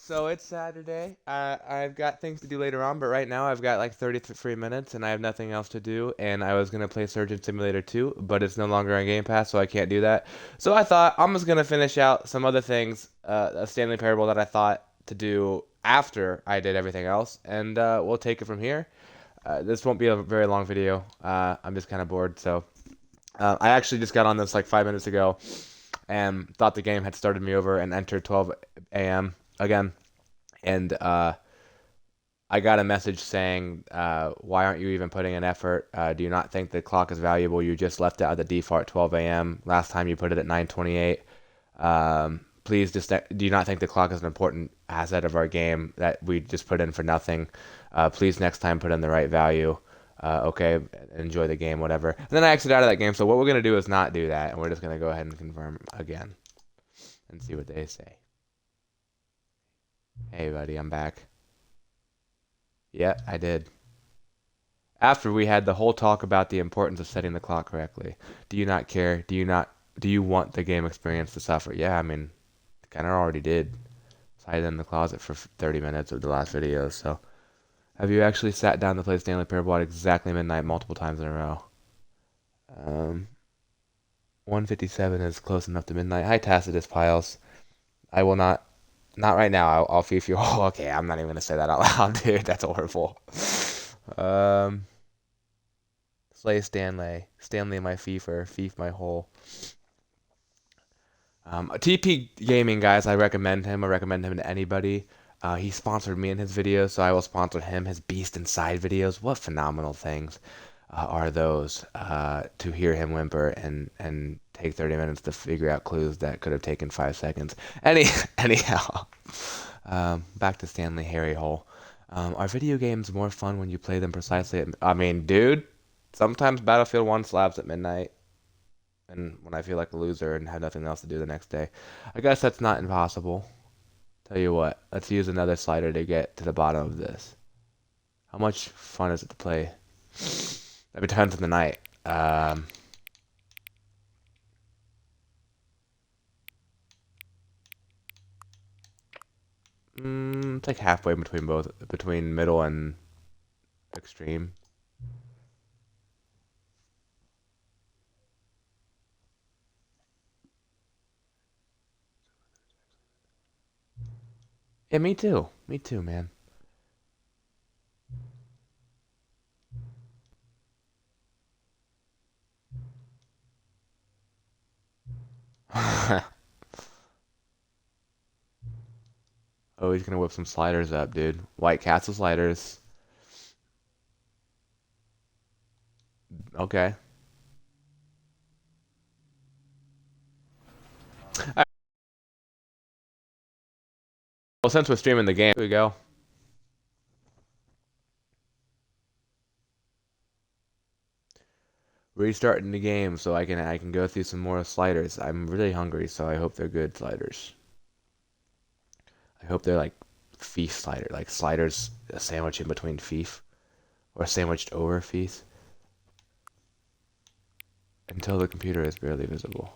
So it's Saturday. I've got things to do later on, but right now I've got like 33 minutes and I have nothing else to do. And I was gonna play Surgeon Simulator 2, but it's no longer on Game Pass, so I can't do that. So I thought I'm just gonna finish out some other things, a Stanley Parable that I thought to do after I did everything else, and we'll take it from here. This won't be a very long video. I'm just kind of bored, so I actually just got on this like 5 minutes ago and thought the game had started me over and entered 12 a.m. again. And I got a message saying, "Why aren't you even putting in effort? Do you not think the clock is valuable? You just left it at the default 12 a.m. Last time you put it at 9:28. Please just do you not think the clock is an important asset of our game that we just put in for nothing? Please next time put in the right value. Okay, enjoy the game, whatever." And then I exited out of that game. So what we're gonna do is not do that, and we're just gonna go ahead and confirm again and see what they say. Hey, buddy, I'm back. Yeah, I did. After we had the whole talk about the importance of setting the clock correctly. Do you not care? Do you want the game experience to suffer? Yeah, I mean, kind of already did. So I hid in the closet for 30 minutes of the last video, so. Have you actually sat down to play Stanley Parable at exactly midnight multiple times in a row? Um, 157 is close enough to midnight. Hi, Tacitus Piles. I will not right now. I'll fief you. Oh, okay, I'm not even gonna say that out loud, dude. That's horrible. Um, Slay Stanley. Stanley my fiefer. Fief my hole. TP Gaming, guys, I recommend him. I recommend him to anybody. He sponsored me in his videos, so I will sponsor him. His Beast Inside videos. What phenomenal things are those to hear him whimper and take 30 minutes to figure out clues that could have taken 5 seconds. Anyhow, back to Stanley Harry Hole. Are video games more fun when you play them precisely I mean, dude, sometimes Battlefield 1 slaps at midnight and when I feel like a loser and have nothing else to do the next day. I guess that's not impossible. Tell you what, let's use another slider to get to the bottom of this. How much fun is it to play? It depends on the night. It's like halfway between middle and extreme. Yeah, me too. Me too, man. Oh, he's gonna whip some sliders up, dude. White Castle sliders. Okay. Alright, well, since we're streaming the game, here we go. Restarting the game so I can go through some more sliders. I'm really hungry, so I hope they're good sliders. I hope they're like feast slider, like sliders a sandwich in between feast or sandwiched over feast until the computer is barely visible.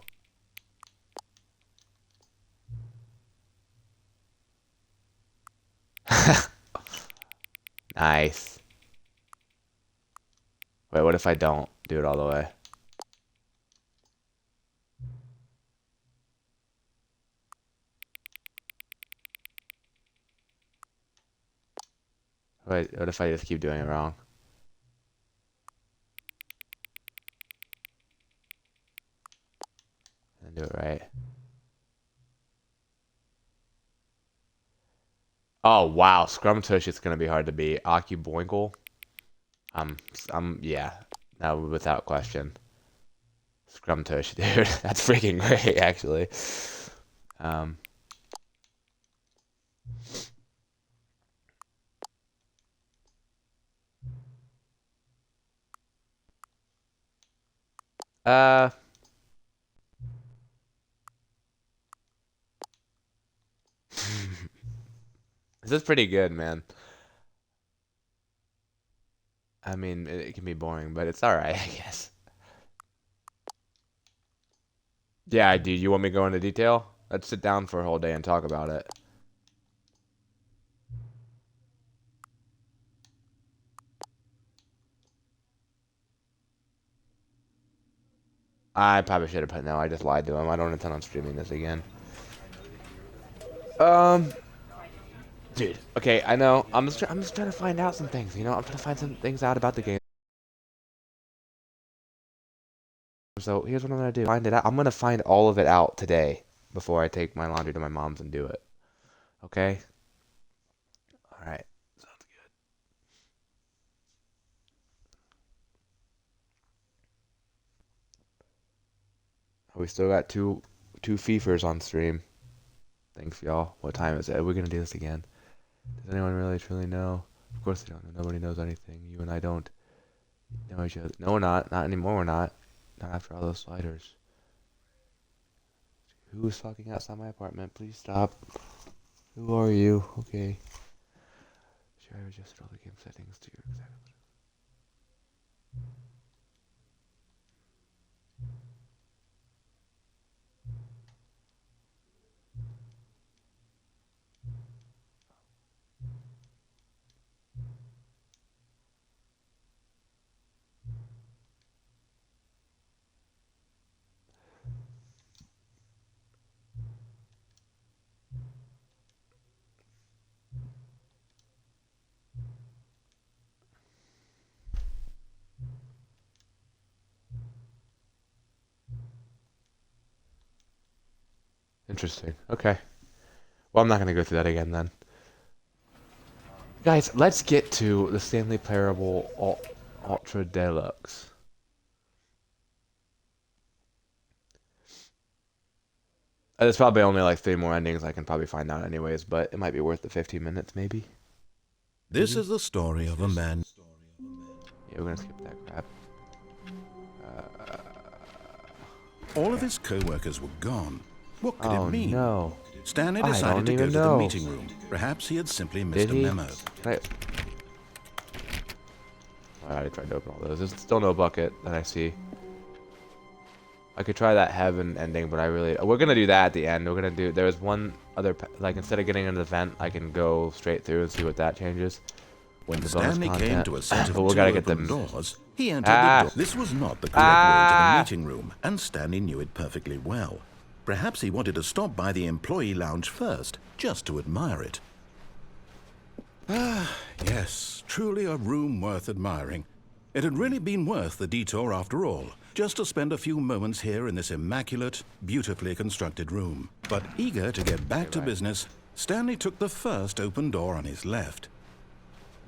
Nice. Wait, what if I don't do it all the way? Wait, what if I just keep doing it wrong? And do it right. Oh wow, Scrum Tush is gonna be hard to beat. Aki Boinkle. Yeah, no, without question. Scrum Tush, dude. That's freaking great, actually. Um, uh, this is pretty good, man. I mean, it can be boring, but it's alright, I guess. Yeah, dude, you want me to go into detail? Let's sit down for a whole day and talk about it. I probably should have put no. I just lied to him. I don't intend on streaming this again. Dude. Okay, I know. I'm just trying to find out some things. You know, I'm trying to find some things out about the game. So here's what I'm gonna do. Find it out. I'm gonna find all of it out today before I take my laundry to my mom's and do it. Okay. All right. Sounds good. We still got two FIFAs on stream. Thanks, y'all. What time is it? We're gonna do this again. Does anyone really truly know? Of course they don't know. Nobody knows anything. You and I don't know each other. No, we're not. Not anymore. We're not. Not after all those sliders. Who is talking outside my apartment? Please stop. Who are you? Okay. Should I adjust all the game settings to your exact? Interesting. Okay. Well, I'm not gonna go through that again then. Guys, let's get to the Stanley Parable Ultra Deluxe. There's probably only like 3 more endings I can probably find out anyways, but it might be worth the 15 minutes maybe. This is the story of a man. Yeah, we're gonna skip that crap. All of his co-workers were gone. What could it mean? No. Stanley decided to go to the meeting room. Perhaps he had simply missed a memo. I already tried to open all those. There's still no bucket that I see. I could try that heaven ending, but we're gonna do that at the end. We're gonna do. There's one other, like instead of getting into the vent, I can go straight through and see what that changes. When Stanley came to a set of but we gotta get them doors, he entered the door. This was not the correct way to the meeting room, and Stanley knew it perfectly well. Perhaps he wanted to stop by the employee lounge first, just to admire it. Ah, yes, truly a room worth admiring. It had really been worth the detour after all, just to spend a few moments here in this immaculate, beautifully constructed room. But eager to get back to business, Stanley took the first open door on his left.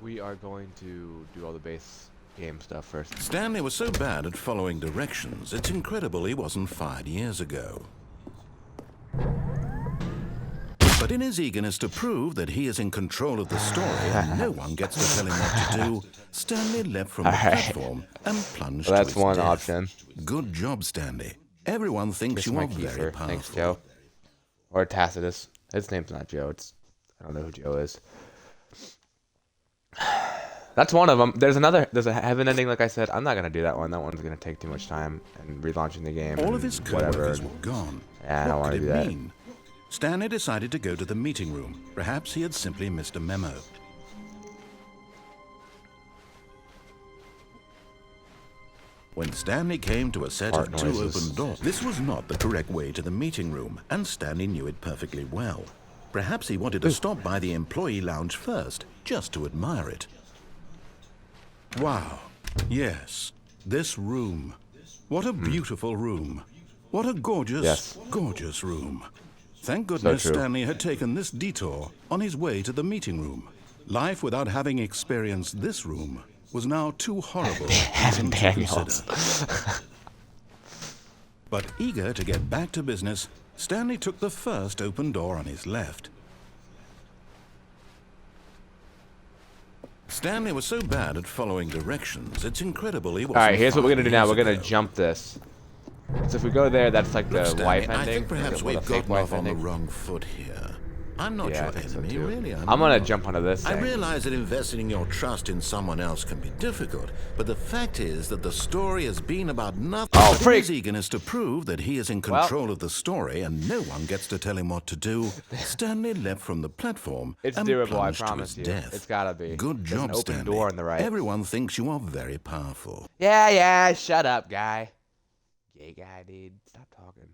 We are going to do all the base game stuff first. Stanley was so bad at following directions, it's incredible he wasn't fired years ago. But in his eagerness to prove that he is in control of the story and no one gets to tell him what to do, Stanley leapt from the platform and plunged to his death. That's one option. Good job, Stanley. Everyone thinks you are very powerful. Thanks, Joe. Or Tacitus. His name's not Joe. I don't know who Joe is. That's one of them. There's a heaven ending, like I said. I'm not gonna do that one. That one's gonna take too much time and relaunching the game. All of his co-workers were gone. Yeah, I don't want to do that. Stanley decided to go to the meeting room. Perhaps he had simply missed a memo. When Stanley came to a set of 2 open doors, this was not the correct way to the meeting room, and Stanley knew it perfectly well. Perhaps he wanted to stop by the employee lounge first, just to admire it. Wow. Yes, this room. What a beautiful room. What a gorgeous, gorgeous room. Thank goodness Stanley had taken this detour on his way to the meeting room. Life without having experienced this room was now too horrible even to consider. But eager to get back to business, Stanley took the first open door on his left. Stanley was so bad at following directions, it's incredible he wasn't. Alright, here's what we're gonna do now. We're gonna jump this. So if we go there, that's like the wife ending. I think perhaps we've gotten off on the wrong foot here. I'm not your enemy, really. I'm gonna jump onto this thing. I realize that investing your trust in someone else can be difficult, but the fact is that the story has been about nothing but his eagerness to prove that he is in control of the story and no one gets to tell him what to do. Stanley leapt from the platform and doable, I plunged to promise his you. death. It's gotta be. Good job, an open Stanley. door on the right. Everyone thinks you are very powerful. Yeah, shut up, guy. Gay guy, dude. Stop talking.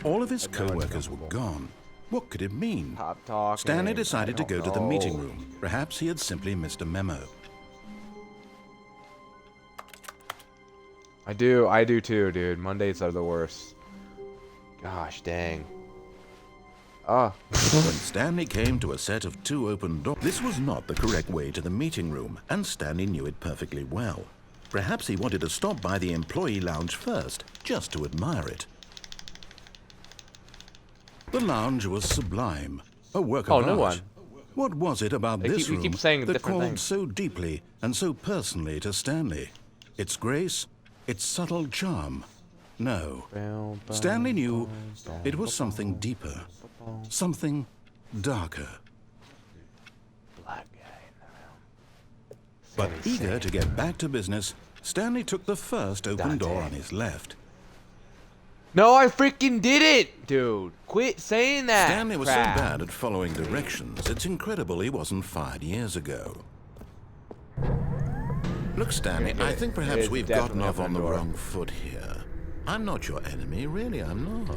All of his co-workers were gone. What could it mean? Stop talking. Stanley decided to go to the meeting room. Perhaps he had simply missed a memo. I do too, dude. Mondays are the worst. Gosh, dang. Ah. When Stanley came to a set of 2 open doors, this was not the correct way to the meeting room, and Stanley knew it perfectly well. Perhaps he wanted to stop by the employee lounge first, just to admire it. The lounge was sublime, a work of art. No one. What was it about this room that called things so deeply and so personally to Stanley? Its grace, its subtle charm. No. Stanley knew it was something deeper, something darker. Black guy in the room. But eager to get back to business, Stanley took the first open door on his left. No, I freaking did it, dude. Quit saying that. Stanley was so bad at following directions, it's incredible he wasn't fired years ago. Look, Stanley, I think perhaps we've gotten off on the wrong foot here. I'm not your enemy, really, I'm not.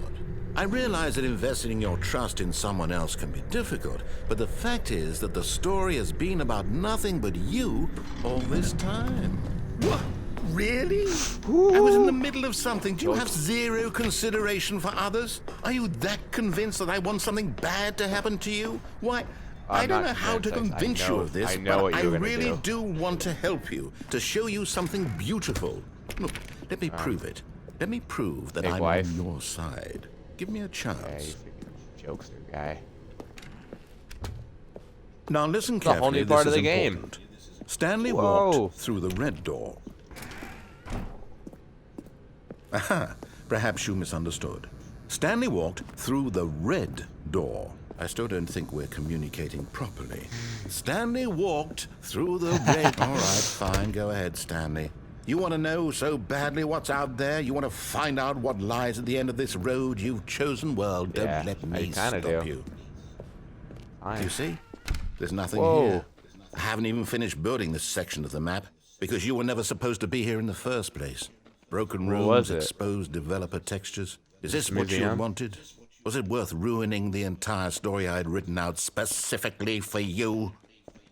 I realize that investing your trust in someone else can be difficult, but the fact is that the story has been about nothing but you all this time. What? Really? I was in the middle of something. Do you have zero consideration for others? Are you that convinced that I want something bad to happen to you? Why, I don't know how to convince you of this, but I really do want to help you, to show you something beautiful. Look, let me prove it. Let me prove that I'm on your side. Give me a chance. Jokester guy. Now listen carefully. The whole new part of the game. Stanley walked through the red door. Aha, perhaps you misunderstood. Stanley walked through the red door. I still don't think we're communicating properly. Stanley walked through the red... All right, fine, go ahead, Stanley. You want to know so badly what's out there? You want to find out what lies at the end of this road you've chosen? Well, don't let me stop you. You see? There's nothing here. I haven't even finished building this section of the map because you were never supposed to be here in the first place. Broken rooms, exposed developer textures. Is this what you wanted? Was it worth ruining the entire story I had written out specifically for you?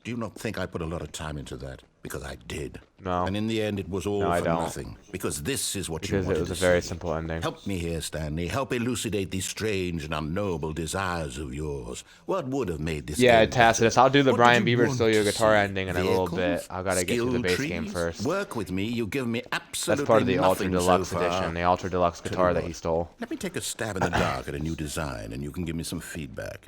Do you not think I put a lot of time into that? Because I did. No. And in the end, it was all for nothing. Because this is what you wanted to see. Because it was a very simple ending. Help me here, Stanley. Help elucidate these strange and unknowable desires of yours. What would have made this game Tacitus. I'll do the Brian Bieber Steal Your Guitar ending in a little bit. I've got to get to the base game first. Work with me. You give me absolutely That's part of the Ultra nothing Deluxe so far. edition, the Ultra Deluxe guitar that he stole. Let me take a stab in the dark at a new design, and you can give me some feedback.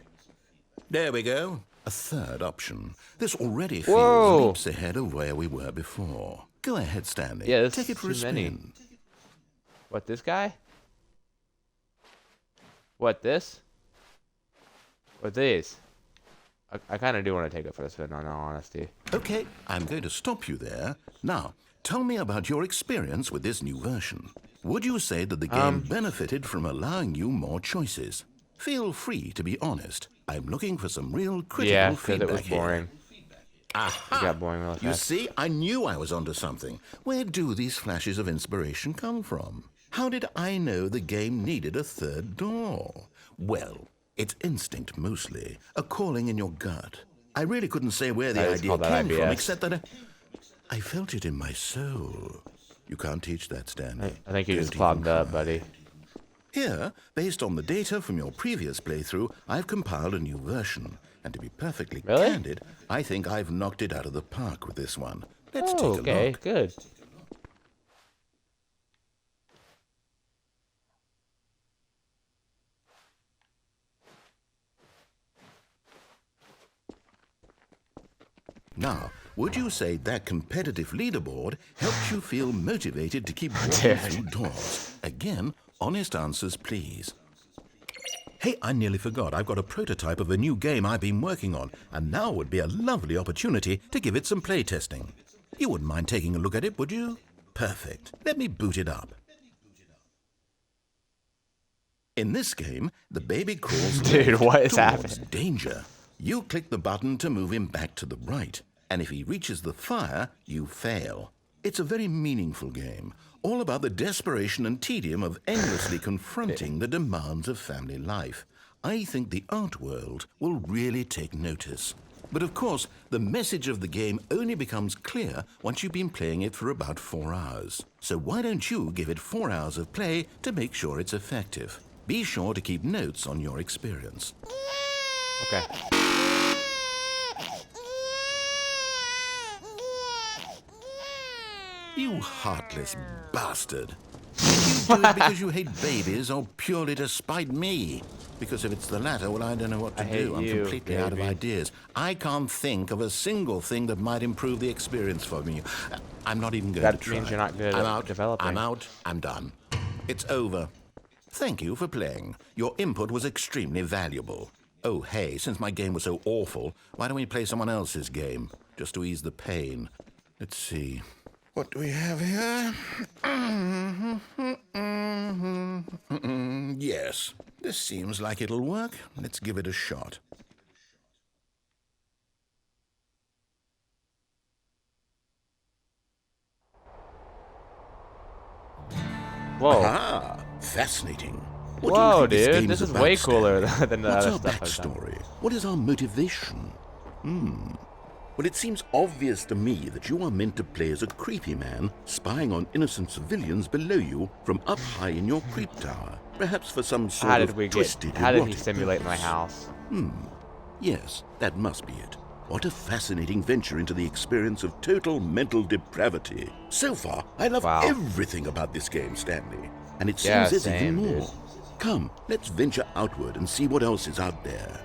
There we go. A third option. This already feels leaps ahead of where we were before. Go ahead, Stanley. Yeah, take it for a spin. What, this guy? What, this? What, these? I kind of do want to take it for a spin, in all honesty. Okay, I'm going to stop you there. Now, tell me about your experience with this new version. Would you say that the game benefited from allowing you more choices? Feel free to be honest. I'm looking for some real critical feedback. It was boring. Aha! It got boring really fast. You see, I knew I was onto something. Where do these flashes of inspiration come from? How did I know the game needed a third door? Well, it's instinct mostly, a calling in your gut. I really couldn't say where the idea came from, except that I felt it in my soul. You can't teach that, Stanley. I think you just clogged up, buddy. Here, based on the data from your previous playthrough, I've compiled a new version. And to be perfectly candid, I think I've knocked it out of the park with this one. Let's take a look. Okay, good. Now, would you say that competitive leaderboard helped you feel motivated to keep walking through doors? Again, honest answers, please. Hey, I nearly forgot. I've got a prototype of a new game I've been working on, and now would be a lovely opportunity to give it some playtesting. You wouldn't mind taking a look at it, would you? Perfect. Let me boot it up. In this game, the baby crawls Dude, what is happening? danger. You click the button to move him back to the right, and if he reaches the fire, you fail. It's a very meaningful game, all about the desperation and tedium of endlessly confronting the demands of family life. I think the art world will really take notice. But of course, the message of the game only becomes clear once you've been playing it for about 4 hours. So why don't you give it 4 hours of play to make sure it's effective? Be sure to keep notes on your experience. Okay. You heartless bastard. Did you do it because you hate babies or purely to spite me? Because if it's the latter, well, I don't know what to do. I'm completely out of ideas. I can't think of a single thing that might improve the experience for me. I'm not even going to try. That means you're not good at developing. I'm out. I'm done. It's over. Thank you for playing. Your input was extremely valuable. Oh, hey, since my game was so awful, why don't we play someone else's game? Just to ease the pain. Let's see. What do we have here? Yes, this seems like it'll work. Let's give it a shot. Whoa. Ah, fascinating. Whoa, dude, this is way cooler than the other stuff What's our backstory? What is our motivation? Well, it seems obvious to me that you are meant to play as a creepy man spying on innocent civilians below you from up high in your creep tower. Perhaps for some sort of twisted How did he simulate my house? Yes, that must be it. What a fascinating venture into the experience of total mental depravity. So far, I love everything about this game, Stanley. And it seems there's even more. Dude. Come, let's venture outward and see what else is out there.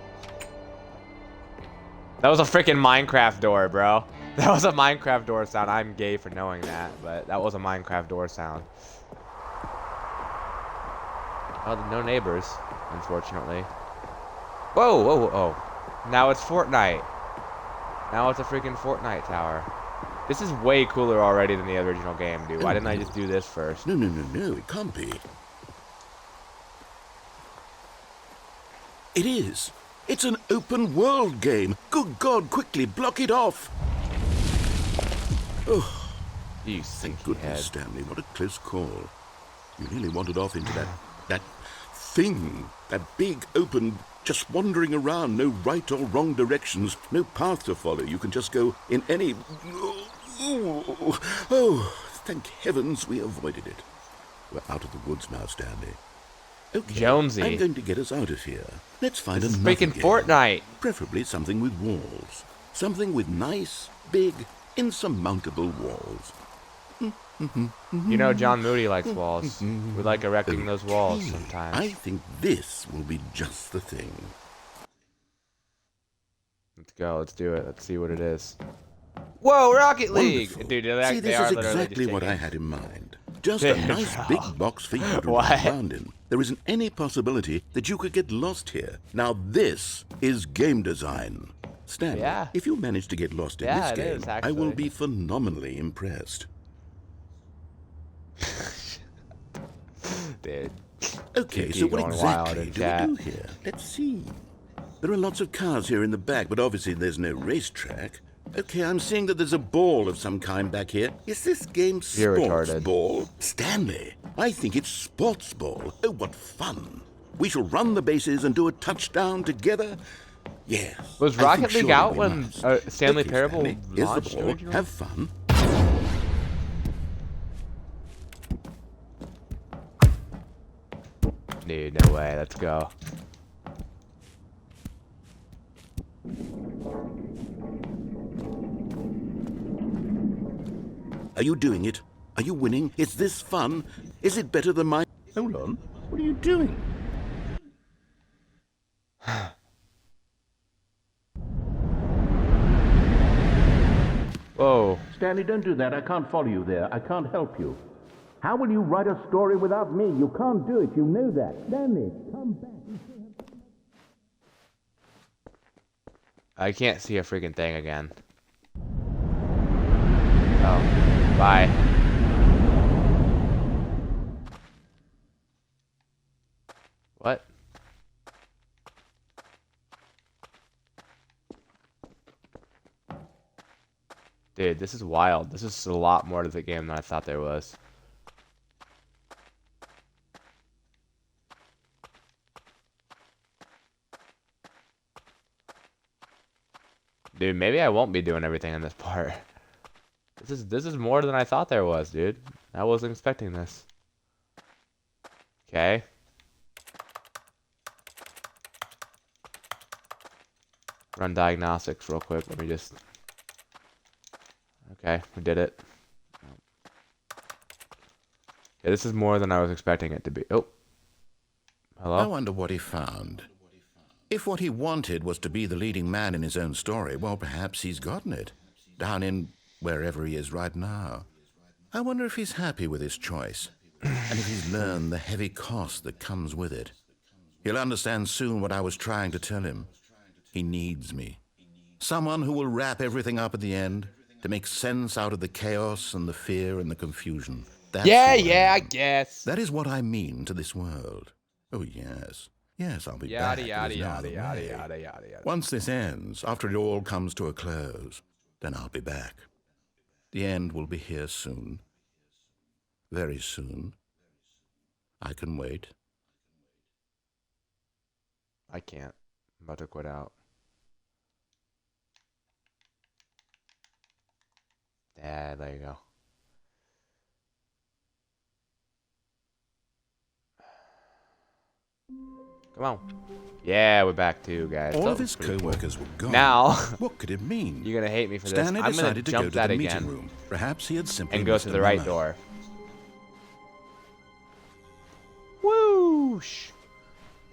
That was a freaking Minecraft door, bro. That was a Minecraft door sound. I'm gay for knowing that, but that was a Minecraft door sound. Oh, no neighbors, unfortunately. Whoa, whoa, whoa. Now it's Fortnite. Now it's a freaking Fortnite tower. This is way cooler already than the original game, dude. Why didn't I just do this first? No, it can't be. It is. It's an open world game. Good God, quickly block it off. Oh, you thank goodness, Stanley. What a close call. You nearly wandered off into that thing. That big, open, just wandering around. No right or wrong directions. No path to follow. You can just go in any... Oh, thank heavens we avoided it. We're out of the woods now, Stanley. Okay, Jonesy. I'm going to get us out of here. Let's find another freaking game. Fortnite. Preferably something with walls. Something with nice, big, insurmountable walls. You know John Moody likes walls. We like erecting those walls sometimes. I think this will be just the thing. Let's go. Let's do it. Let's see what it is. Whoa, Rocket League! Wonderful. Dude, See, this is exactly what I had in mind. Just a nice big box for you to run around in. There isn't any possibility that you could get lost here. Now this is game design. Stanley, if you manage to get lost in this game, I will be phenomenally impressed. Dude. Okay, so what exactly do we do here? Let's see. There are lots of cars here in the back, but obviously there's no racetrack. Okay, I'm seeing that there's a ball of some kind back here. Is this game sports ball? Stanley, I think it's sports ball. Oh, what fun. We shall run the bases and do a touchdown together. Yes. Was Rocket League out when Stanley Parable launched? Here's the ball. Have fun. Dude, no way. Let's go. Are you doing it? Are you winning? Is this fun? Is it better than my... Hold on. What are you doing? Whoa. Stanley, don't do that. I can't follow you there. I can't help you. How will you write a story without me? You can't do it. You know that. Stanley, come back. I can't see a freaking thing again. Oh. Bye. What? Dude, this is wild. This is a lot more to the game than I thought there was. Dude, maybe I won't be doing everything in this part. This is more than I thought there was, dude. I wasn't expecting this. Okay. Run diagnostics real quick. Let me just... Okay, we did it. Yeah, this is more than I was expecting it to be. Oh. Hello? I wonder what he found. If what he wanted was to be the leading man in his own story, well, perhaps he's gotten it. Down in wherever he is right now. I wonder if he's happy with his choice. And if he's learned the heavy cost that comes with it. He'll understand soon what I was trying to tell him. He needs me. Someone who will wrap everything up at the end to make sense out of the chaos and the fear and the confusion. That's I guess. That is what I mean to this world. Oh, yes. Yes, I'll be back. Yada. Once this ends, after it all comes to a close, then I'll be back. The end will be here soon. Very soon. I can wait. I can't. I'm about to quit out. Yeah, there you go. Come on. Yeah, we're back too, guys. All of his co-workers were gone. Now, what could it mean? You're gonna hate me for this. Stanley I'm gonna decided to jump go to that the again meeting room. Perhaps he had simply and go to the right door. Whoosh!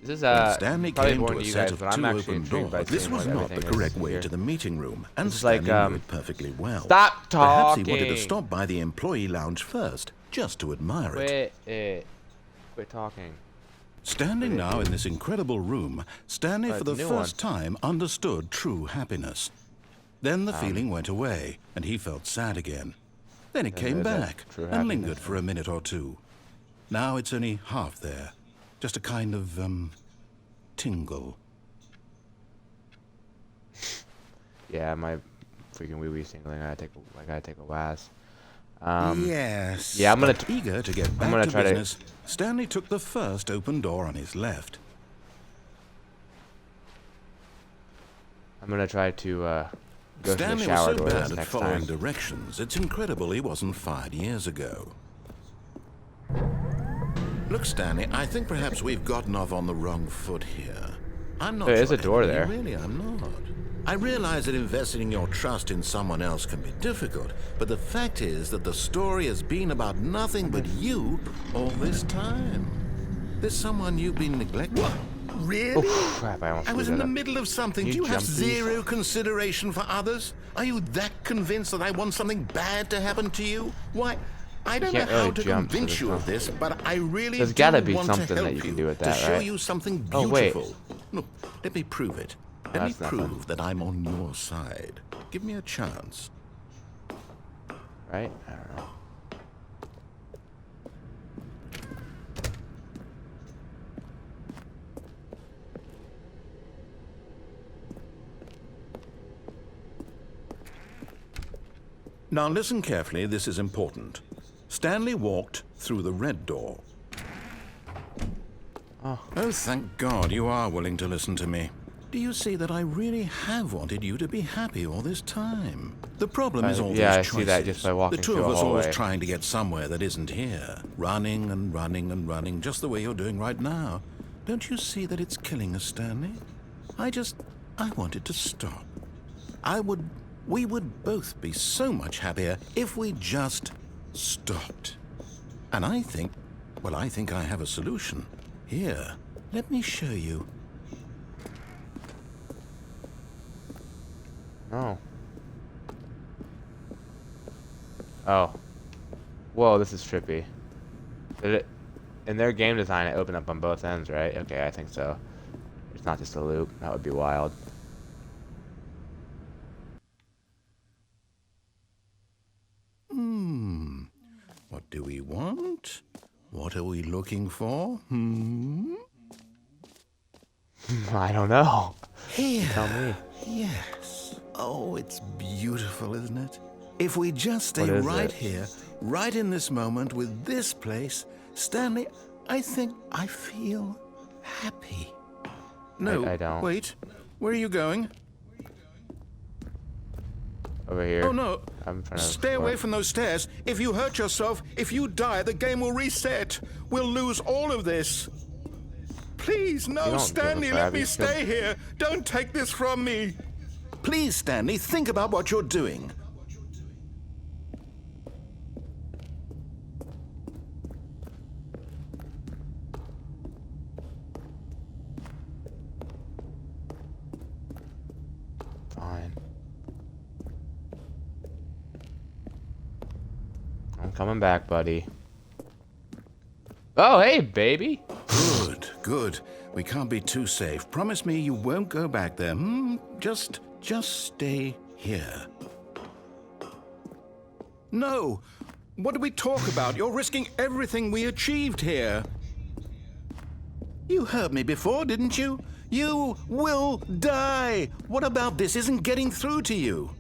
This is Stanley probably came more to to a you set guys, of but I'm two actually open intrigued by doors. This seeing was what not the everything correct is way here. to the meeting room, and This is like, Stanley knew it perfectly well. Stop talking! Perhaps he wanted to stop by the employee lounge first, just to admire it. Quit talking. Standing now in this incredible room, Stanley for the first time understood true happiness. Then the feeling went away, and he felt sad again. Then it came back, and lingered for a minute or two. Now it's only half there. Just a kind of, tingle. Yeah, my freaking wee-wee tingling. I gotta take a whiz. Yes. Yeah, I'm gonna. Eager to get back to business, Stanley took the first open door on his left. I'm gonna try to go Stanley to the shower was so door bad this at next following time. directions, it's incredible he wasn't fired years ago. Look, Stanley, I think perhaps we've gotten off on the wrong foot here. I'm not. There is a door there. Really, I'm not. I realize that investing your trust in someone else can be difficult, but the fact is that the story has been about nothing but you all this time. There's someone you've been neglecting. What? Really? Oh, crap, I was in the middle of something. Do you have zero please? consideration for others? Are you that convinced that I want something bad to happen to you? Why, I don't know how to convince you of this, but I really There's gotta be something that you can do with that, to show right? you something Oh, wait. beautiful. Look, let me prove it. Let me prove that I'm on your side. Give me a chance. Right? I don't know. Now listen carefully, this is important. Stanley walked through the red door. Oh, thank God you are willing to listen to me. Do you see that I really have wanted you to be happy all this time? The problem is all these choices. I see that just by walking the two through of a us hallway. always trying to get somewhere that isn't here. Running and running and running, just the way you're doing right now. Don't you see that it's killing us, Stanley? I wanted to stop. We would both be so much happier if we just stopped. And I think I have a solution. Here, let me show you. Oh. Oh. Whoa, this is trippy. Did it, in their game design, it opened up on both ends, right? Okay, I think so. It's not just a loop. That would be wild. What do we want? What are we looking for? I don't know. Here. Tell me. Yes. Oh, it's beautiful, isn't it? If we just stay right here, right in this moment with this place, Stanley, I think I feel happy. No, I don't. Wait. Where are you going? Over here. Oh, no. I'm trying to Stay away from those stairs. If you hurt yourself, if you die, the game will reset. We'll lose all of this. Please, no, Stanley, let me stay here. Don't take this from me. Please, Stanley, think about what you're doing. Fine. I'm coming back, buddy. Oh, hey, baby. Good, good. We can't be too safe. Promise me you won't go back there. Just stay here. No. What did we talk about? You're risking everything we achieved here. You heard me before, didn't you? You will die. What about this isn't getting through to you?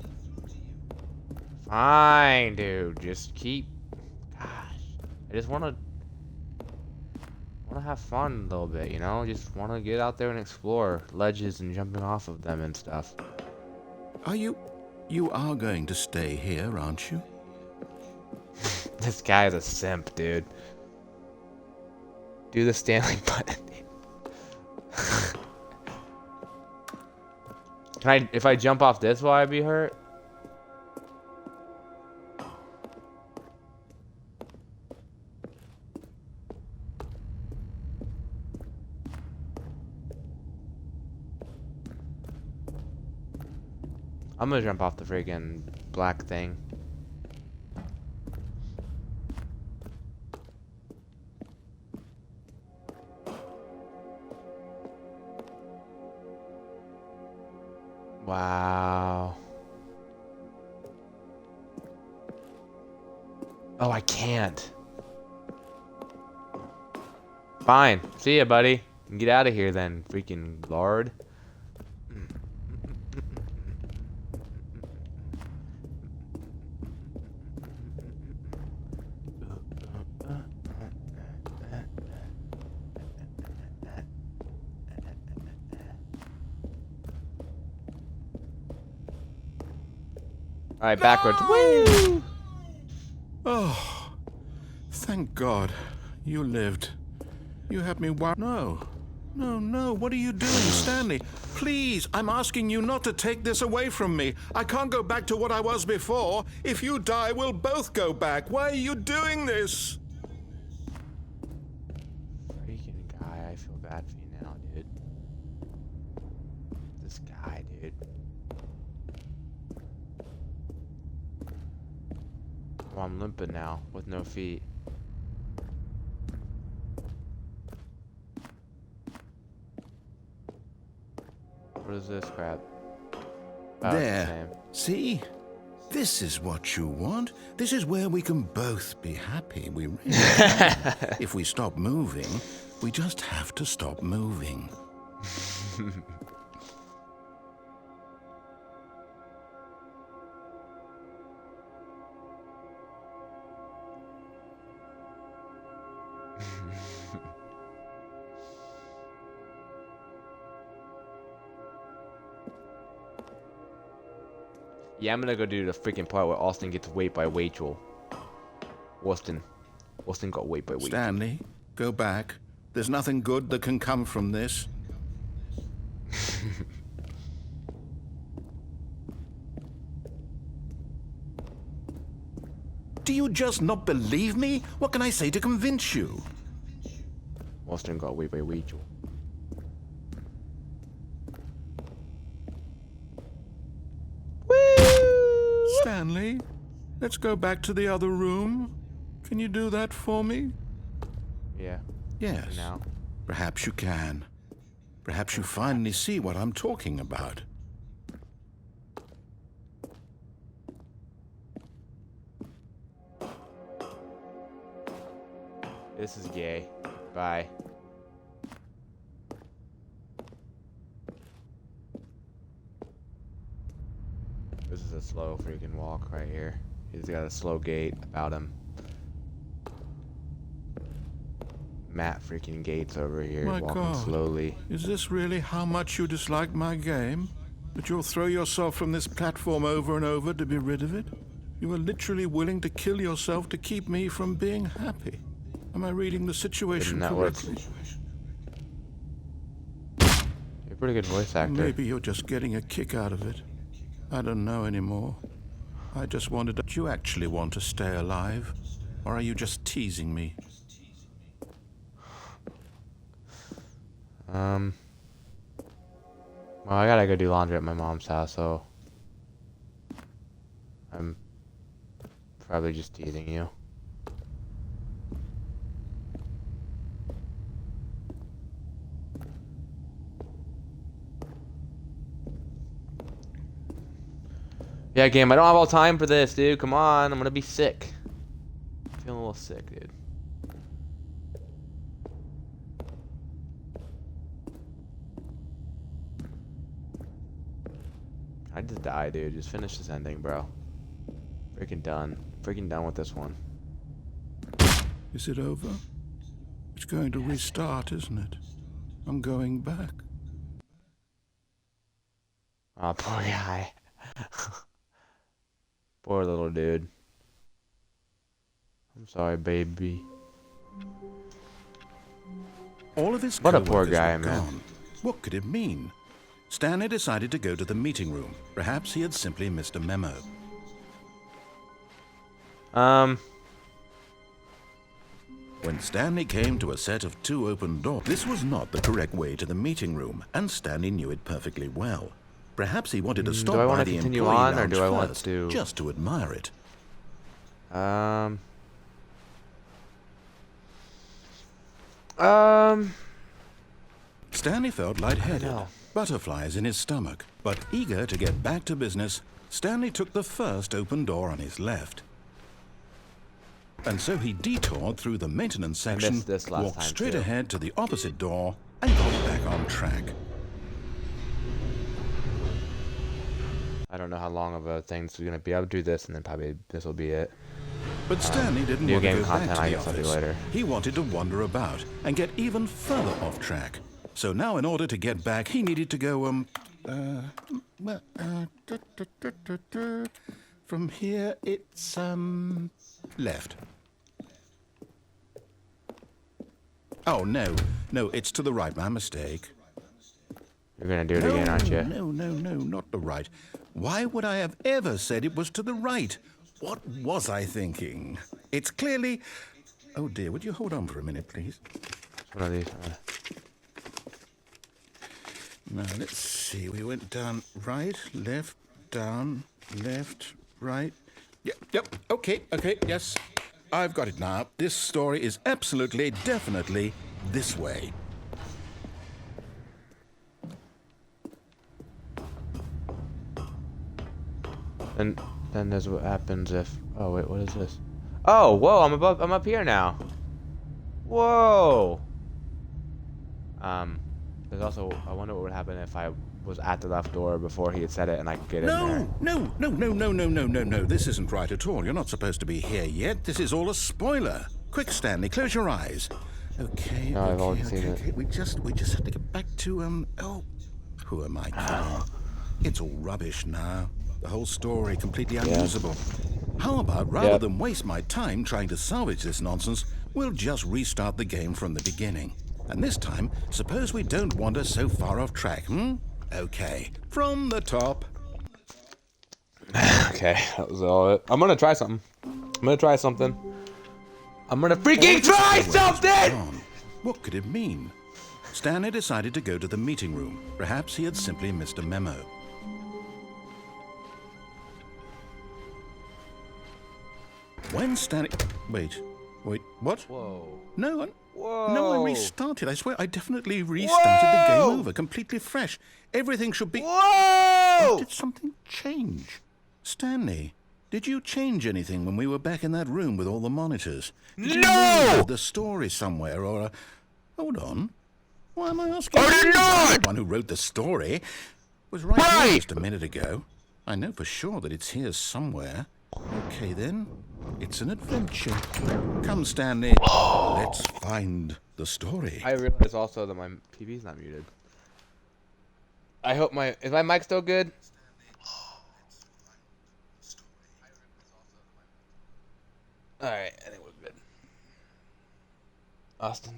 Fine, dude. Just keep. Gosh, I just want to have fun a little bit, you know? Just want to get out there and explore ledges and jumping off of them and stuff. You are going to stay here, aren't you? This guy's a simp, dude. Do the Stanley button. If I jump off this, will I be hurt? I'm gonna jump off the friggin' black thing. Wow. Oh, I can't. Fine. See ya, buddy. Get out of here then, freaking lord. All right, backwards. Woo! Oh, thank God you lived. You had me No. No, what are you doing, Stanley? Please, I'm asking you not to take this away from me. I can't go back to what I was before. If you die, we'll both go back. Why are you doing this? Freaking guy, I feel bad for you now, dude. This guy, dude. Well, I'm limping now with no feet. What is this crap? Oh, there. See? This is what you want. This is where we can both be happy. We really can. If we stop moving, we just have to stop moving. Yeah, I'm gonna go do the freaking part where Austin gets raped by Rachel. Austin got raped by Rachel. Stanley, go back. There's nothing good that can come from this. Do you just not believe me? What can I say to convince you? Austin got raped by Rachel. Stanley, let's go back to the other room. Can you do that for me? Yeah. Yes. Now. Perhaps you can. Perhaps you finally see what I'm talking about. This is gay. Bye. This is a slow freaking walk right here. He's got a slow gait about him. Matt freaking Gates over here, My walking God. slowly. Is this really how much you dislike my game? That you'll throw yourself from this platform over and over to be rid of it? You are literally willing to kill yourself to keep me from being happy. Am I reading the situation correctly? You're a pretty good voice actor. Maybe you're just getting a kick out of it. I don't know anymore. I just wondered, do you actually want to stay alive? Or are you just teasing me? Well, I gotta go do laundry at my mom's house, so I'm probably just teasing you. Yeah, game, I don't have all time for this, dude. Come on, I'm gonna be sick. I'm feeling a little sick, dude. I just die, dude. Just finish this ending, bro. Freaking done. Freaking done with this one. Is it over? It's going to restart, isn't it? I'm going back. Oh, poor guy. Poor little dude. I'm sorry, baby. All of his what a poor coworkers guy, were man. gone. What could it mean? Stanley decided to go to the meeting room. Perhaps he had simply missed a memo. When Stanley came to a set of 2 open doors, this was not the correct way to the meeting room, and Stanley knew it perfectly well. Perhaps he wanted to stop do I by want to the continue employee on, or lounge do I want first, to just to admire it? Stanley felt lightheaded, butterflies in his stomach, but eager to get back to business, Stanley took the first open door on his left. And so he detoured through the maintenance section, walked straight ahead to the opposite door, and got back on track. I don't know how long of a thing's gonna be. I'll do this, and then probably this will be it. But Stanley didn't want to go back to I the guess I'll do office. later. He wanted to wander about and get even further off track. So now, in order to get back, he needed to go, from here, it's, left. Oh, no, it's to the right, my mistake. You're gonna do it again, aren't you? No, not the right. Why would I have ever said it was to the right? What was I thinking? It's clearly... Oh, dear, would you hold on for a minute, please? One of these. Now, let's see. We went down right, left, down, left, right. Yep, okay, yes. I've got it now. This story is absolutely, definitely this way. And then there's what happens if... Oh, wait, what is this? Oh, whoa, I'm up here now. Whoa. There's also... I wonder what would happen if I was at the left door before he had said it and I could get in there. No. This isn't right at all. You're not supposed to be here yet. This is all a spoiler. Quick, Stanley, close your eyes. Okay, no, I've already seen it. We just have to get back to, oh, who am I kidding? It's all rubbish now. The whole story completely unusable. How about, rather than waste my time trying to salvage this nonsense, we'll just restart the game from the beginning. And this time, suppose we don't wander so far off track, Okay, from the top. Okay, that was all it. I'm gonna try something. I'm gonna freaking try something! What could it mean? Stanley decided to go to the meeting room. Perhaps he had simply missed a memo. When Stanley... Wait, what? Whoa. No, Whoa. No, I restarted. I swear, I definitely restarted the game over, completely fresh. Everything should be... Whoa! Or did something change? Stanley, did you change anything when we were back in that room with all the monitors? Did you move the story somewhere, or... Hold on. Why am I asking? I did not! The one who wrote the story was right here just a minute ago. I know for sure that it's here somewhere. Okay, then. It's an adventure. Come, Stanley. Let's find the story. I realize also that my TV's not muted. I hope is my mic still good? Alright, I think we're good. Austin,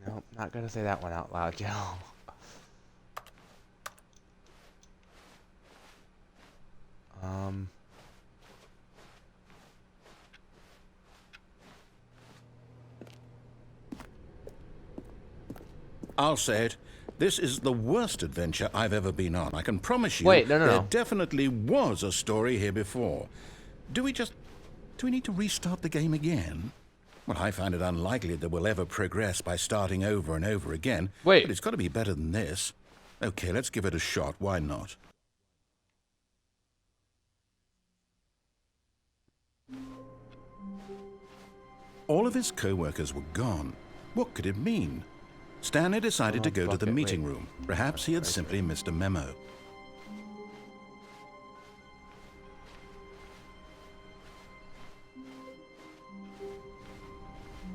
nope, not gonna say that one out loud, Joe. I'll say it. This is the worst adventure I've ever been on. I can promise you. Wait, no. There definitely was a story here before. Do we need to restart the game again? Well, I find it unlikely that we'll ever progress by starting over and over again. Wait. But it's got to be better than this. Okay, let's give it a shot. Why not? All of his co-workers were gone. What could it mean? Stanley decided to go to the meeting room. Perhaps he had simply missed a memo.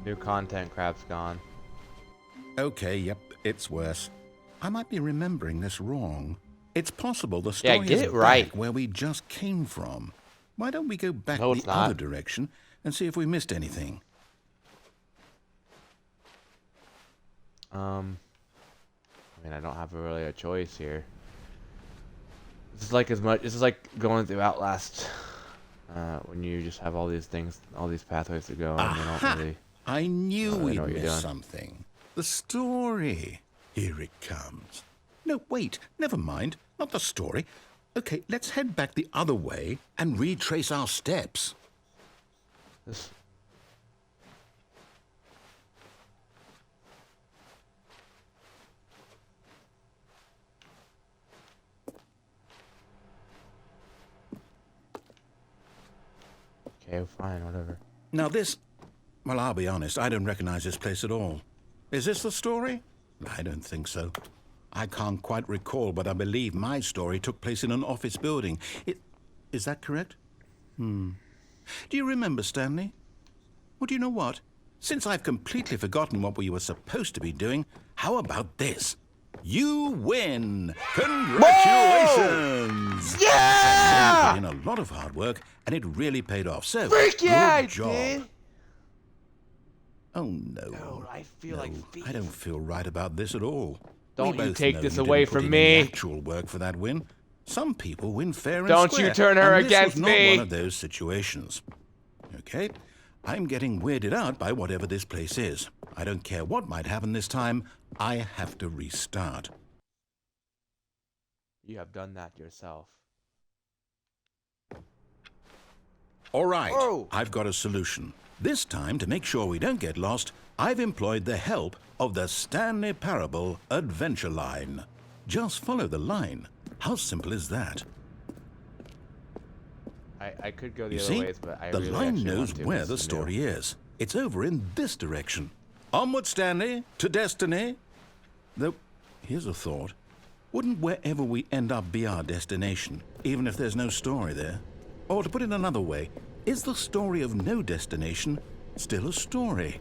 New content crap's gone. Okay, yep, it's worse. I might be remembering this wrong. It's possible the story is back where we just came from. Why don't we go back the other direction and see if we missed anything? I mean, I don't have really a choice here. This is like going through Outlast, when you just have all these things, all these pathways to go, and you don't really. I knew we missed something. The story. Here it comes. No, wait, never mind. Not the story. Okay, let's head back the other way and retrace our steps. Okay, fine, whatever. Now well, I'll be honest, I don't recognize this place at all. Is this the story? I don't think so. I can't quite recall, but I believe my story took place in an office building. Is that correct? Do you remember, Stanley? Well, do you know what? Since I've completely forgotten what we were supposed to be doing, how about this? You win! Congratulations! Whoa! Yeah! You put in a lot of hard work, and it really paid off. So, Freak yeah, good job. Did. Oh, no. No, I feel like I don't feel right about this at all. Don't you take this away from me. Actual work for that win. Some people win fair and Don't square. you turn her against me. me. This was not one of those situations. Okay? I'm getting weirded out by whatever this place is. I don't care what might happen this time. I have to restart. You have done that yourself. All right. Whoa. I've got a solution. This time, to make sure we don't get lost, I've employed the help of the Stanley Parable Adventure Line. Just follow the line. How simple is that? I could go the other ways, but the line knows where the story is. It's over in this direction. Onward, Stanley, to destiny. Though, here's a thought. Wouldn't wherever we end up be our destination, even if there's no story there? Or to put it another way, is the story of no destination still a story?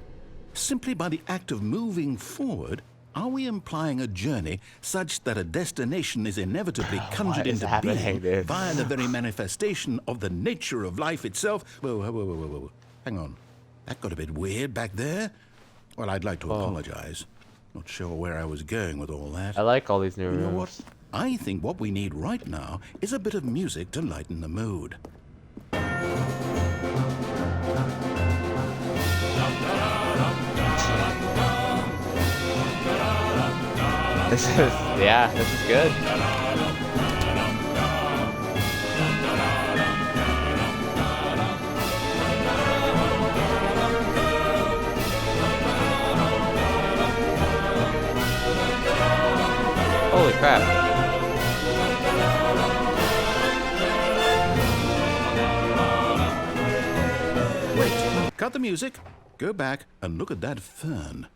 Simply by the act of moving forward, are we implying a journey such that a destination is inevitably conjured into being via the very manifestation of the nature of life itself? Whoa. Hang on. That got a bit weird back there. Well, I'd like to apologize. Not sure where I was going with all that. I like all these new rooms. You know what? I think what we need right now is a bit of music to lighten the mood. This is good. Holy crap. Wait, cut the music, go back and look at that fern.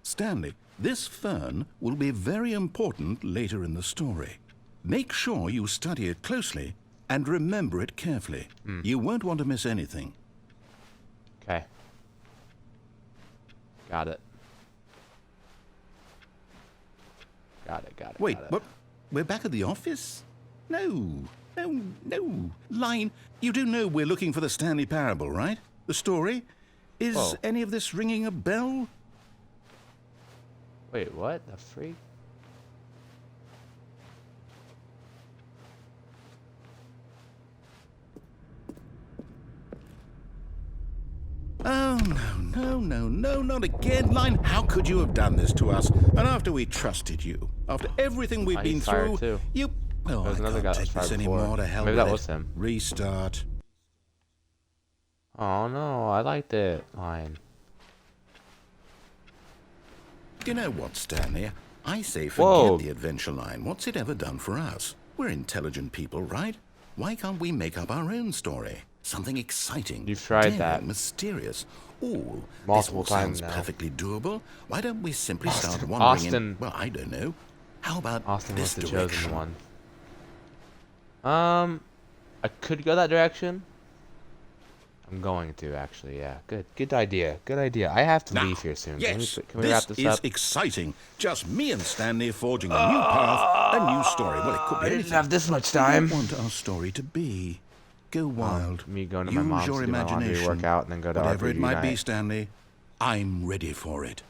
Stanley, this fern will be very important later in the story. Make sure you study it closely and remember it carefully. You won't want to miss anything. Okay. Got it. Got it. Wait, what? We're back at the office? No. Line, you do know we're looking for the Stanley Parable, right? The story? Is any of this ringing a bell? Wait, what? The freak? Oh, no, not again, Line. How could you have done this to us? And after we trusted you, after everything we've been through, you... Oh, I can't take this anymore. To hell with it. Maybe that was him. Restart. Oh no, I liked it. Line. You know what, Stanley? I say forget the adventure line. What's it ever done for us? We're intelligent people, right? Why can't we make up our own story? Something exciting. You've tried that. Mysterious. Ooh, multiple this all times sounds now. perfectly doable. Why don't we simply start wandering in... Well, I don't know. How about Austin was this the direction? chosen one. I could go that direction. I'm going to, actually, yeah. Good idea. I have to leave here soon. Yes, can we wrap this up? This is exciting. Just me and Stanley forging a new path, a new story. Well, it could be anything. I didn't have this much time. What do you want our story to be? Go wild. Me going to my mom's to do my laundry, work out, and then go to whatever it might night. be, Stanley, I'm ready for it.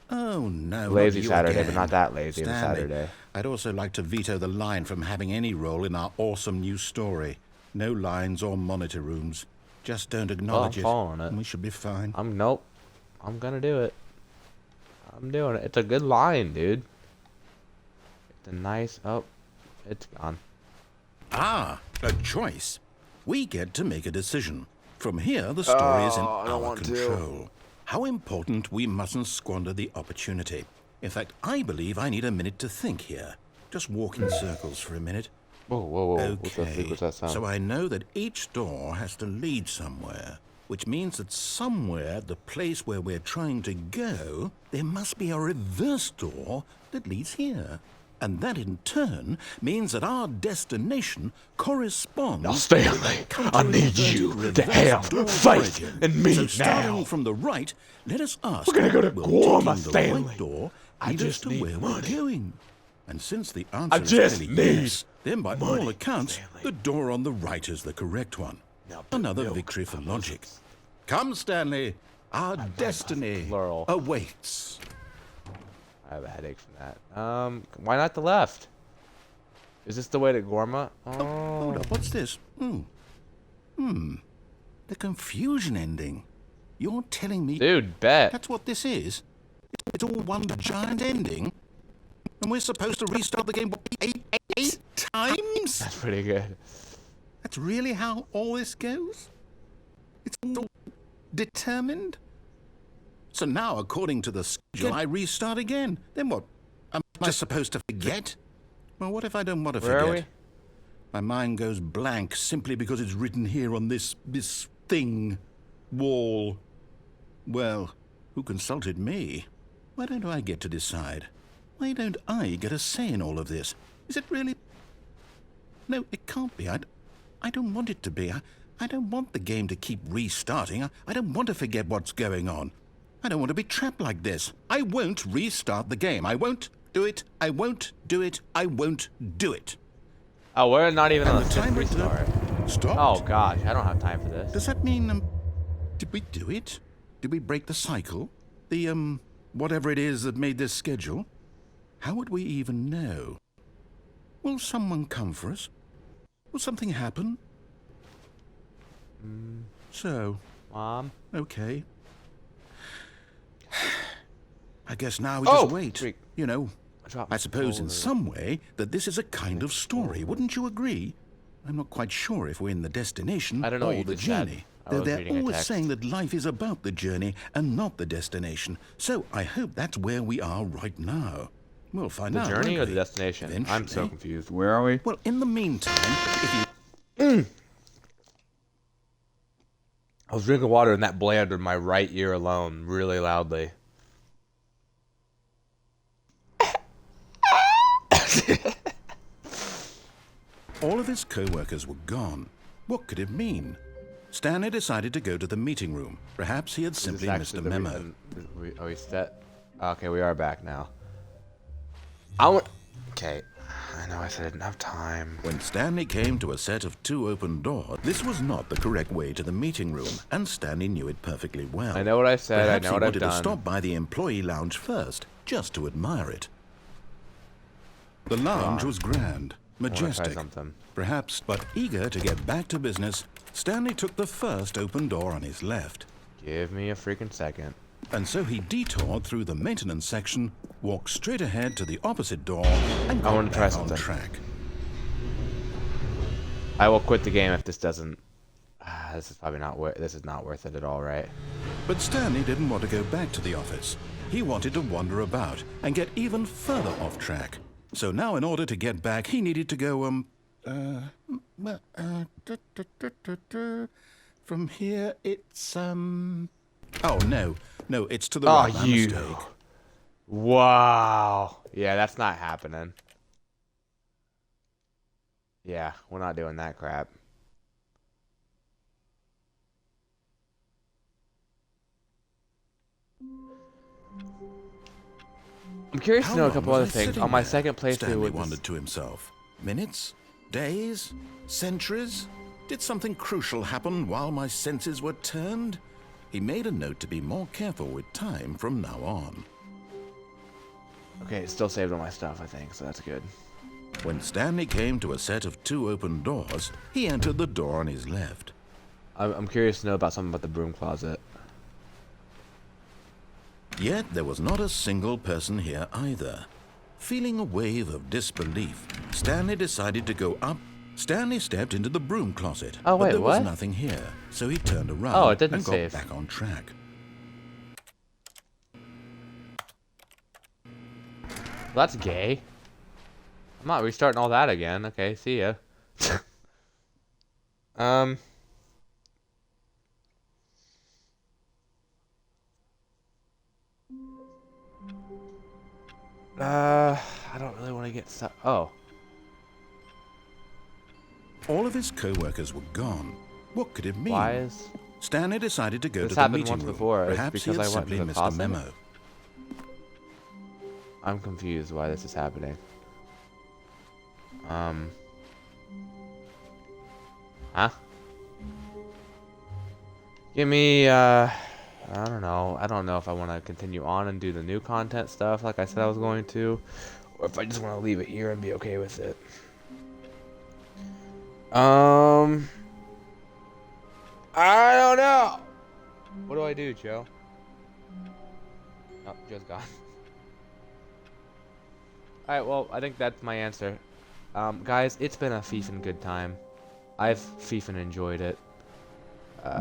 Oh, no. Lazy Saturday, but not that lazy of a Stanley, Saturday. I'd also like to veto the line from having any role in our awesome new story. No lines or monitor rooms. Just don't acknowledge I'm following it. And we should be fine. Nope. I'm gonna do it. I'm doing it. It's a good line, dude. It's a nice... Oh, it's gone. Ah, a choice. We get to make a decision. From here, the story is in our control. How important we mustn't squander the opportunity. In fact, I believe I need a minute to think here. Just walk in circles for a minute. Whoa. Okay, what's that sound? so I know that each door has to lead somewhere, which means that somewhere at the place where we're trying to go, there must be a reverse door that leads here. And that in turn means that our destination corresponds... Now, Stanley, I need you to have faith in me now. So starting from the right, let us ask... We're gonna go to Gorma, Stanley. Right door I just need where money. We're going. And since the answer is clearly yes, then by all accounts, Stanley. the door on the right is the correct one. Another victory for logic. Come, Stanley. Our destiny awaits. I have a headache from that. Why not the left? Is this the way to Gorma? Oh, hold up. What's this? The confusion ending. You're telling me... Dude, bet. That's what this is? It's all one giant ending? And we're supposed to restart the game eight times? That's pretty good. That's really how all this goes? It's all determined? So now, according to the schedule, I restart again. Then what? Am I supposed to forget? Well, what if I don't want to forget? Where are we? My mind goes blank simply because it's written here on this thing. Wall. Well, who consulted me? Why don't I get to decide? Why don't I get a say in all of this? Is it really... No, it can't be. I don't want it to be. I don't want the game to keep restarting. I don't want to forget what's going on. I don't want to be trapped like this. I won't restart the game. I won't do it. I won't do it. I won't do it. Oh, we're not even on the fifth timer restart. Stopped? Oh, gosh. I don't have time for this. Does that mean, did we do it? Did we break the cycle? The, whatever it is that made this schedule? How would we even know? Will someone come for us? Will something happen? So... Mom? Okay. I guess now we just wait. You know, I suppose in some way that this is a kind of story. Wouldn't you agree? I'm not quite sure if we're in the destination I don't know or the journey. Though they're always text. saying that life is about the journey and not the destination. So I hope that's where we are right now. We'll find out. The journey or won't the we? destination? Eventually. I'm so confused. Where are we? Well, in the meantime, if you... I was drinking water and that blanded my right ear alone really loudly. All of his co-workers were gone. What could it mean? Stanley decided to go to the meeting room. Perhaps he had simply missed a memo. Are we set? Okay, we are back now. Okay. I know I said I didn't have time. When Stanley came to a set of 2 open doors, this was not the correct way to the meeting room, and Stanley knew it perfectly well. I know what I said. Perhaps I know what I've done. he wanted to stop by the employee lounge first, just to admire it. The lounge was grand, majestic, perhaps, but eager to get back to business, Stanley took the first open door on his left. Give me a freaking second. And so he detoured through the maintenance section, walked straight ahead to the opposite door, and got back on track. I will quit the game if this doesn't. This is probably not worth. This is not worth it at all, right? But Stanley didn't want to go back to the office. He wanted to wander about and get even further off track. So now, in order to get back, he needed to go from here. It's Oh no, it's to the right. My mistake. Wow. Yeah, that's not happening. Yeah, we're not doing that crap. I'm curious to know a couple other things. On my second playthrough, Stanley wondered to himself. Minutes? Days? Centuries? Did something crucial happen while my senses were turned? He made a note to be more careful with time from now on. Okay, it still saved all my stuff, I think, so that's good. When Stanley came to a set of 2 open doors, he entered the door on his left. I'm curious to know about something about the broom closet. Yet there was not a single person here either. Feeling a wave of disbelief, Stanley decided to go up. Stanley stepped into the broom closet, but there was nothing here, so he turned around and got back on track. Well, that's gay. I'm not restarting all that again. Okay, see ya. I don't really want to get stuck. Oh. All of his co-workers were gone. What could it mean? Why is... Stanley decided to go this to the happened meeting once room. before. Perhaps it's because he had simply missed a memo. I'm confused why this is happening. Huh? Give me, I don't know. I don't know if I want to continue on and do the new content stuff like I said I was going to, or if I just want to leave it here and be okay with it. I don't know. What do I do, Joe? Oh, Joe's gone. Alright, well, I think that's my answer. Guys, it's been a fiefin' good time. I've fiefin' enjoyed it.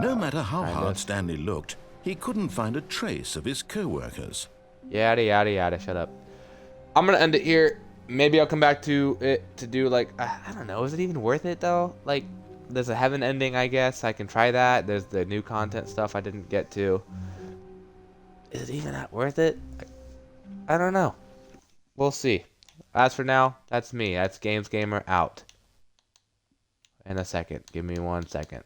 No matter how hard Stanley looked, he couldn't find a trace of his co-workers. Yada, yada, yada. Shut up. I'm gonna end it here. Maybe I'll come back to it to do, like, I don't know. Is it even worth it, though? Like, there's a heaven ending, I guess. I can try that. There's the new content stuff I didn't get to. Is it even that worth it? I don't know. We'll see. As for now, that's me. That's Games Gamer out. In a second. Give me 1 second.